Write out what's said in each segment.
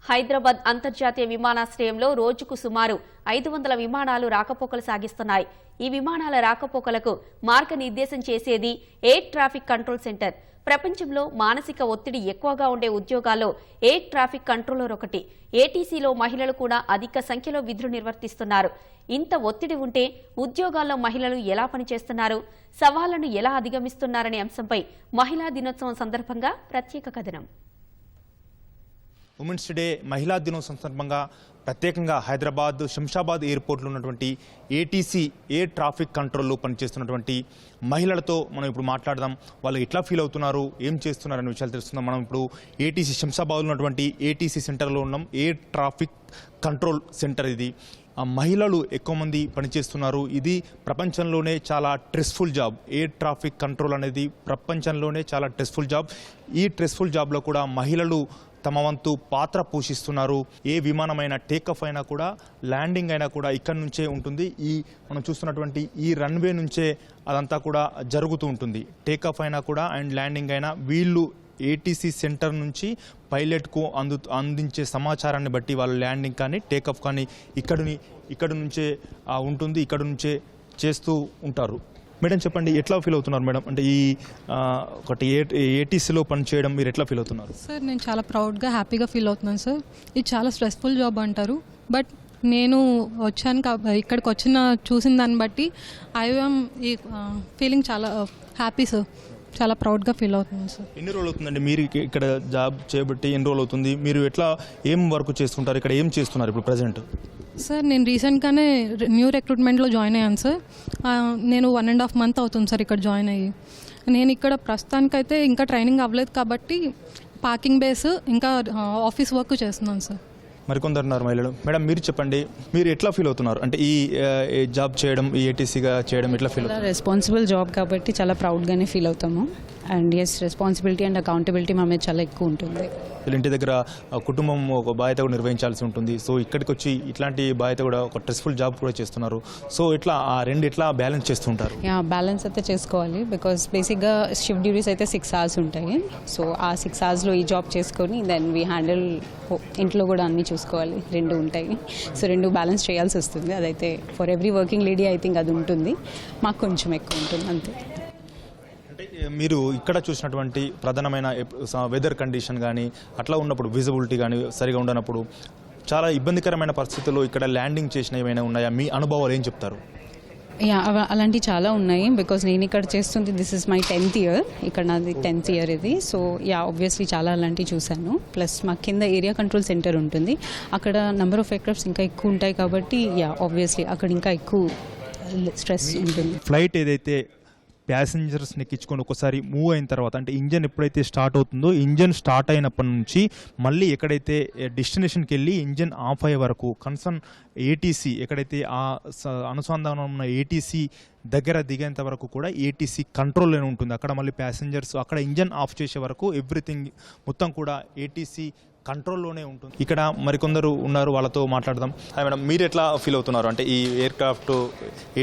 హైదరాబాద్ అంతర్జాతీయ విమానాశ్రయంలో రోజుకు సుమారు 500 విమానాలు రాకపోకలు సాగిస్తున్నాయి. ఈ విమానాల రాకపోకలకు మార్గనిర్దేశం చేసేది ఎయిర్ ట్రాఫిక్ కంట్రోల్ సెంటర్. ప్రపంచంలో మానసిక ఒత్తిడి ఎక్కువగా ఉండే ఉద్యోగాల్లో ఎయిర్ ట్రాఫిక్ కంట్రోలర్ ఒకటి. ఏటీసీలో మహిళలు కూడా అధిక సంఖ్యలో విధులు నిర్వర్తిస్తున్నారు. ఇంత ఒత్తిడి ఉంటే ఉద్యోగాల్లో మహిళలు ఎలా పనిచేస్తున్నారు, సవాళ్లను ఎలా అధిగమిస్తున్నారనే అంశంపై మహిళా దినోత్సవం సందర్భంగా ప్రత్యేక కథనం. ఉమెన్స్ డే మహిళా దినోత్సవం సందర్భంగా ప్రత్యేకంగా హైదరాబాద్ శంషాబాద్ ఎయిర్పోర్ట్లో ఉన్నటువంటి ఏటీసీ ఎయిర్ ట్రాఫిక్ కంట్రోల్లో పనిచేస్తున్నటువంటి మహిళలతో మనం ఇప్పుడు మాట్లాడదాం. వాళ్ళు ఎట్లా ఫీల్ అవుతున్నారు, ఏం చేస్తున్నారు అనే విషయాలు తెలుస్తున్నాం. మనం ఇప్పుడు ఏటీసీ శంషాబాద్లో ఉన్నటువంటి ఏటీసీ సెంటర్లో ఉన్నాం. ఎయిర్ ట్రాఫిక్ కంట్రోల్ సెంటర్ ఇది. మహిళలు ఎక్కువ మంది పనిచేస్తున్నారు. ఇది ప్రపంచంలోనే చాలా stressful job. Air traffic control అనేది ప్రపంచంలోనే చాలా స్ట్రెస్ఫుల్ జాబ్. ఈ స్ట్రెస్ఫుల్ జాబ్లో కూడా మహిళలు తమ వంతు పాత్ర పోషిస్తున్నారు. ఏ విమానమైనా టేకఫ్ అయినా కూడా, ల్యాండింగ్ అయినా కూడా ఇక్కడి నుంచే ఉంటుంది. మనం చూస్తున్నటువంటి ఈ రన్వే నుంచే అదంతా కూడా జరుగుతూ ఉంటుంది. టేకఫ్ అయినా కూడా అండ్ ల్యాండింగ్ అయినా వీళ్ళు ఏటీసీ సెంటర్ నుంచి పైలట్కు అందించే సమాచారాన్ని బట్టి వాళ్ళు ల్యాండింగ్ కానీ టేకఫ్ కానీ ఇక్కడి నుంచే ఉంటుంది, ఇక్కడి నుంచే చేస్తూ ఉంటారు. మేడం చెప్పండి, ఎట్లా ఫీల్ అవుతున్నారు మేడం? అంటే ఈ ఒకటి ఏటీసీలో పనిచేయడం మీరు ఎట్లా ఫీల్ అవుతున్నారు? సార్ నేను చాలా ప్రౌడ్గా హ్యాపీగా ఫీల్ అవుతున్నాను సార్. ఇది చాలా స్ట్రెస్ఫుల్ జాబ్ అంటారు, బట్ నేను వచ్చాను ఇక్కడికి చూసిన దాన్ని బట్టి ఐ యామ్ ఈ ఫీలింగ్ చాలా హ్యాపీ సార్. చాలా ప్రౌడ్గా ఫీల్ అవుతుంది సార్. ఎన్ని రోజులు అవుతుందండి మీరు ఇక్కడ జాబ్ చేయబట్టి? ఎన్ని రోజులు అవుతుంది? మీరు ఎట్లా ఏం వర్క్ చేసుకుంటారు, ఇక్కడ ఏం చేస్తున్నారు ఇప్పుడు ప్రజెంట్? సార్ నేను రీసెంట్గానే న్యూ రిక్రూట్మెంట్లో జాయిన్ అయ్యాను సార్. నేను 1.5 month అవుతుంది సార్ ఇక్కడ జాయిన్ అయ్యి. నేను ఇక్కడ ప్రస్తుతానికైతే ఇంకా ట్రైనింగ్ అవ్వలేదు కాబట్టి పార్కింగ్ బేస్ ఇంకా ఆఫీస్ వర్క్ చేస్తున్నాను సార్. మరికొందరున్నారు మహిళలు. మేడం మీరు చెప్పండి, మీరు ఎట్లా ఫీల్ అవుతున్నారు? అంటే ఈ జాబ్ చేయడం, ఈ ఏటీసీగా చేయడం ఎట్లా ఫీల్ అవుతుంది? రెస్పాన్సిబుల్ జాబ్ కాబట్టి చాలా ప్రౌడ్గానే ఫీల్ అవుతాము. And yes, responsibility and accountability మా మీద చాలా ఎక్కువ ఉంటుంది. ఇంటి దగ్గర కుటుంబం ఒక బాధ్యత కూడా నిర్వహించాల్సి ఉంటుంది. సో ఇక్కడికి వచ్చి ఇట్లాంటి బాధ్యత కూడా ఒక స్ట్రెస్ఫుల్ జాబ్ కూడా చేస్తున్నారు. సో ఇట్లా ఆ రెండు ఎట్లా బ్యాలెన్స్ చేస్తుంటారు? బ్యాలెన్స్ అయితే చేసుకోవాలి, బికాస్ బేసిక్గా షిఫ్ట్ డ్యూటీస్ అయితే 6 hours ఉంటాయి. సో ఆ 6 hoursలో ఈ జాబ్ చేసుకొని దెన్ వీ హ్యాండిల్ ఇంట్లో కూడా అన్నీ చూసుకోవాలి. 2 ఉంటాయి. సో 2 బ్యాలెన్స్ చేయాల్సి వస్తుంది. అదైతే for every working lady I think అది ఉంటుంది. మాకు కొంచెం ఎక్కువ ఉంటుంది అంతే. అంటే మీరు ఇక్కడ చూసినటువంటి ప్రధానమైన వెదర్ కండిషన్ కానీ అట్లా ఉన్నప్పుడు విజిబిలిటీ కానీ సరిగా ఉండనప్పుడు చాలా ఇబ్బందికరమైన పరిస్థితుల్లో ఇక్కడ ల్యాండింగ్ చేసిన ఏమైనా ఉన్నాయా? మీ అనుభవాలు ఏం చెప్తారు? అలాంటివి చాలా ఉన్నాయి. బికాజ్ నేను ఇక్కడ చేస్తుంది this is my 10th year. ఇక్కడ నాది 10th year ఇది. సో ఆబ్వియస్లీ చాలా అలాంటివి చూశాను. ప్లస్ మా కింద ఏరియా కంట్రోల్ సెంటర్ ఉంటుంది. అక్కడ నెంబర్ ఆఫ్ ఎయిర్క్రాఫ్ట్స్ ఇంకా ఎక్కువ ఉంటాయి కాబట్టి ఆబ్వియస్లీ అక్కడ ఇంకా ఎక్కువ స్ట్రెస్ ఉంటుంది. ఫ్లైట్ ఏదైతే ప్యాసింజర్స్ని ఎక్కించుకొని ఒకసారి మూవ్ అయిన తర్వాత, అంటే ఇంజన్ ఎప్పుడైతే స్టార్ట్ అవుతుందో, ఇంజన్ స్టార్ట్ అయినప్పటి నుంచి మళ్ళీ ఎక్కడైతే డెస్టినేషన్కి వెళ్ళి ఇంజన్ ఆఫ్ అయ్యే వరకు కన్సర్న్ ఏటీసీ ఎక్కడైతే ఆ అనుసంధానం ఉన్న ఏటీసీ దగ్గర దిగేంత వరకు కూడా ఏటీసీ కంట్రోల్లోనే ఉంటుంది. అక్కడ మళ్ళీ ప్యాసింజర్స్ అక్కడ ఇంజన్ ఆఫ్ చేసే వరకు ఎవ్రీథింగ్ మొత్తం కూడా ఏటీసీ కంట్రోల్లోనే ఉంటుంది. ఇక్కడ మరికొందరు ఉన్నారు, వాళ్ళతో మాట్లాడదాం. హాయ్ మేడం, మీరు ఎట్లా ఫీల్ అవుతున్నారు? అంటే ఈ ఎయిర్క్రాఫ్ట్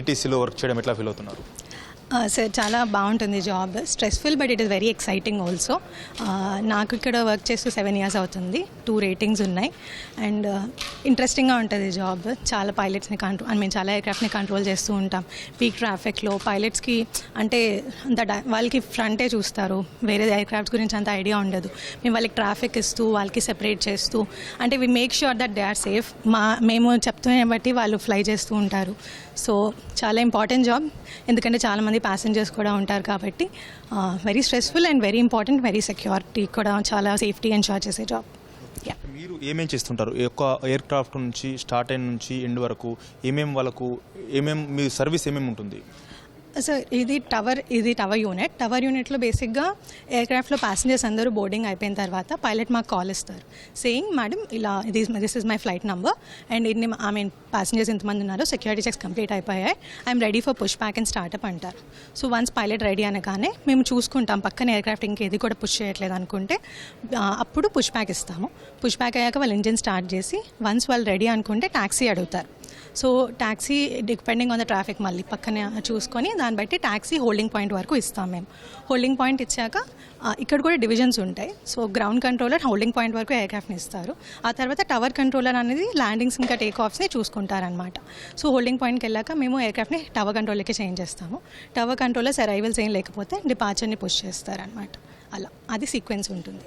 ఏటీసీలో వర్క్ చేయడం ఎట్లా ఫీల్ అవుతున్నారు? సార్ చాలా బాగుంటుంది job. Stressful but it is very exciting also. నాకు ఇక్కడ వర్క్ చేస్తూ 7 years అవుతుంది. 2 ratings ఉన్నాయి. అండ్ ఇంట్రెస్టింగ్గా ఉంటుంది జాబ్. చాలా పైలట్స్ని చాలా ఎయిర్క్రాఫ్ట్ని కంట్రోల్ చేస్తూ ఉంటాం. పీక్ ట్రాఫిక్లో పైలట్స్కి అంటే వాళ్ళకి ఫ్రంటే చూస్తారు, వేరే ఎయిర్క్రాఫ్ట్స్ గురించి అంత ఐడియా ఉండదు. మేము వాళ్ళకి ట్రాఫిక్ ఇస్తూ వాళ్ళకి సెపరేట్ చేస్తూ అంటే we make sure that they are safe. మేము చెప్తూనే బట్టి వాళ్ళు ఫ్లై చేస్తూ ఉంటారు. సో చాలా ఇంపార్టెంట్ జాబ్, ఎందుకంటే చాలామంది ప్యాసింజర్స్ కూడా ఉంటారు కాబట్టి very stressful and very important. Very security కూడా, చాలా సేఫ్టీ ఎన్షూర్ చేసే జాబ్. మీరు ఏమేం చేస్తుంటారు? ఒక ఎయిర్క్రాఫ్ట్ నుంచి స్టార్ట్ అయిన నుంచి ఎండ్ వరకు మీ సర్వీస్ ఏమేమి ఉంటుంది? సో ఇది టవర్ యూనిట్. టవర్ యూనిట్లో బేసిక్గా ఎయిర్క్రాఫ్ట్లో ప్యాసింజర్స్ అందరూ బోర్డింగ్ అయిపోయిన తర్వాత పైలట్ మాకు కాల్ ఇస్తారు, సేయింగ్ మేడం ఇలా this is my flight number and passengers ఎంతమంది ఉన్నారో, సెక్యూరిటీ చెక్స్ కంప్లీట్ అయిపోయాయి, I'm ready for push back and startup అంటారు. సో వన్స్ పైలట్ రెడీ అనగానే మేము చూసుకుంటాం పక్కన ఎయిర్క్రాఫ్ట్ ఇంకేది కూడా పుష్ చేయట్లేదు అనుకుంటే అప్పుడు పుష్ బ్యాక్ ఇస్తాము. పుష్ బ్యాక్ అయ్యాక వాళ్ళు ఇంజిన్ స్టార్ట్ చేసి వన్స్ వాళ్ళు రెడీ అనుకుంటే ట్యాక్సీ అడుగుతారు. So taxi depending on the traffic మళ్ళీ పక్కనే చూసుకొని దాన్ని బట్టి ట్యాక్సీ హోల్డింగ్ పాయింట్ వరకు ఇస్తాం మేము. హోల్డింగ్ పాయింట్ ఇచ్చాక ఇక్కడ కూడా డివిజన్స్ ఉంటాయి. So ground controller holding point వరకు ఎయిర్క్రాఫ్ట్ని ఇస్తారు. ఆ తర్వాత టవర్ కంట్రోలర్ అనేది ల్యాండింగ్స్ ఇంకా టేక్ ఆఫ్స్ని చూసుకుంటారనమాట. సో హోల్డింగ్ పాయింట్కి వెళ్ళాక మేము ఎయిర్క్రాఫ్ట్ని టవర్ కంట్రోలర్కి చేంజ్ చేస్తాము. టవర్ కంట్రోలర్స్ అరైవల్స్ ఏం లేకపోతే డిపార్చర్ని పుష్ చేస్తారనమాట. అలా అది సీక్వెన్స్ ఉంటుంది.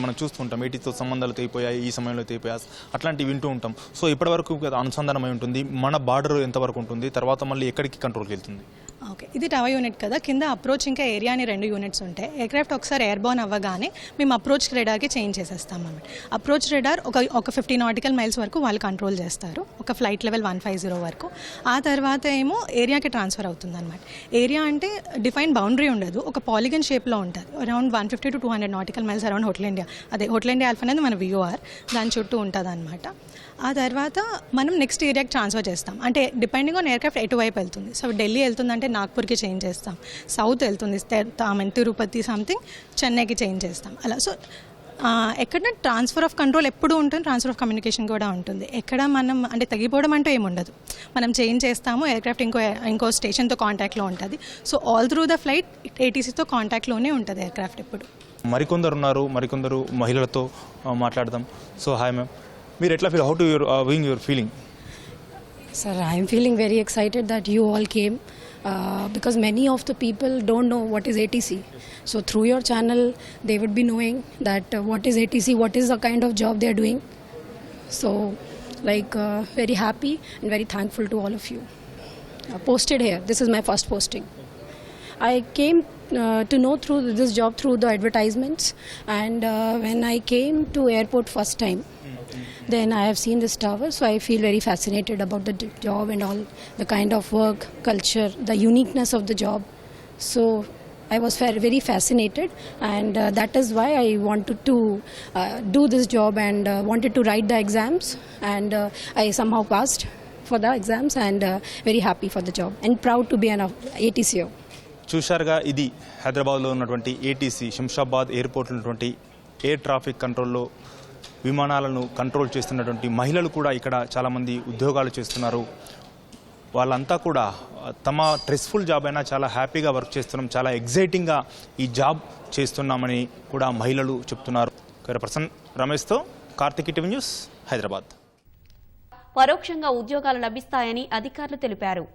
మనం చూస్తుంటాం ఏటీతో సంబంధాలు తెగిపోయాయి, ఈ సమయంలో తెగిపోయాయి, అట్లాంటివి వింటూ ఉంటాం. సో ఇప్పటివరకు అనుసంధానమై ఉంటుంది, మన బార్డర్ ఎంతవరకు ఉంటుంది, తర్వాత మళ్ళీ ఎక్కడికి కంట్రోల్కి వెళ్తుంది? ఓకే, ఇది టవర్ యూనిట్ కదా, కింద అప్రోచ్ ఇంకా ఏరియా అని 2 యూనిట్స్ ఉంటాయి. ఎయిర్క్రాఫ్ట్ ఒకసారి ఎయిర్బోర్న్ అవ్వగానే మేము అప్రోచ్ రెడార్కి చేంజ్ చేసేస్తాం అన్నమాట. అప్రోచ్ రెడార్ ఒక 50 నాటికల్ మైల్స్ వరకు వాళ్ళు కంట్రోల్ చేస్తారు, ఒక ఫ్లైట్ లెవెల్ 150 వరకు. ఆ తర్వాత ఏమో ఏరియాకి ట్రాన్స్ఫర్ అవుతుంది అనమాట. ఏరియా అంటే డిఫైన్ బౌండరీ ఉండదు, ఒక పాలిగన్ షేప్లో ఉంటుంది. Around 150 to 200 nautical miles around hotel India. అదే హోటల్ ఇండియా ఆల్ఫా అనేది మన విఓఆర్, దాని చుట్టూ ఉంటుంది అనమాట. ఆ తర్వాత మనం నెక్స్ట్ ఏరియాకి ట్రాన్స్ఫర్ చేస్తాం. అంటే డిపెండింగ్ ఆన్ ఎయిర్క్రాఫ్ట్ ఎటువైపు వెళ్తుంది. సో ఢిల్లీ వెళ్తుందంటే నాగ్పూర్కి చేంజ్ చేస్తాం, సౌత్ వెళ్తుంది తిరుపతి సంథింగ్ చెన్నైకి చేంజ్ చేస్తాం. అలా సో ఎక్కడ ట్రాన్స్ఫర్ ఆఫ్ కంట్రోల్ ఎప్పుడు ఉంటుంది, ట్రాన్స్ఫర్ ఆఫ్ కమ్యూనికేషన్ కూడా ఉంటుంది. ఎక్కడ మనం అంటే తగ్గిపోవడం అంటూ ఏముండదు, మనం చేంజ్ చేస్తాము. ఎయిర్క్రాఫ్ట్ ఇంకో స్టేషన్తో కాంటాక్ట్లో ఉంటుంది. So all through the flight ఏటీసీతో కాంటాక్ట్లోనే ఉంటుంది ఎయిర్క్రాఫ్ట్ ఎప్పుడు. మరికొందరు ఉన్నారు, మరికొందరు మహిళలతో మాట్లాడదాం. సో హాయ్ మ్యామ్, మీరు ఎట్లా feel, how to your feeling? Sir, I am feeling very excited that you all came because many of the people don't know what is ATC. So through your channel, they would be knowing that what is ATC, what is the kind of job they are doing. So, very happy and very thankful to all of you. Posted here, this is my first posting. I came to know through this job through the advertisements, and when I came to airport first time, then I have seen this tower, so I feel very fascinated about the job and all the kind of work, culture, the uniqueness of the job. So I was very fascinated, and that is why I wanted to do this job and wanted to write the exams, and I somehow passed for the exams, and very happy for the job and proud to be an ATCO. చూశారుగా, ఇది హైదరాబాద్లో ఉన్నటువంటి ATC Shamshabad ఎయిర్పోర్ట్లో ఉన్నటువంటి air traffic కంట్రోల్లో విమానాలను control చేస్తున్నటువంటి మహిళలు కూడా ఇక్కడ చాలామంది ఉద్యోగాలు చేస్తున్నారు. వాళ్ళంతా కూడా తమ స్ట్రెస్ఫుల్ జాబ్ అయినా చాలా హ్యాపీగా వర్క్ చేస్తున్నాం, చాలా ఎగ్జైటింగ్గా ఈ జాబ్ చేస్తున్నామని కూడా మహిళలు చెప్తున్నారు. పర్సన్ రమేష్తో కార్తిక్, టీవీ న్యూస్, హైదరాబాద్. పరోక్షంగా ఉద్యోగాలు లభిస్తాయని అధికారులు తెలిపారు.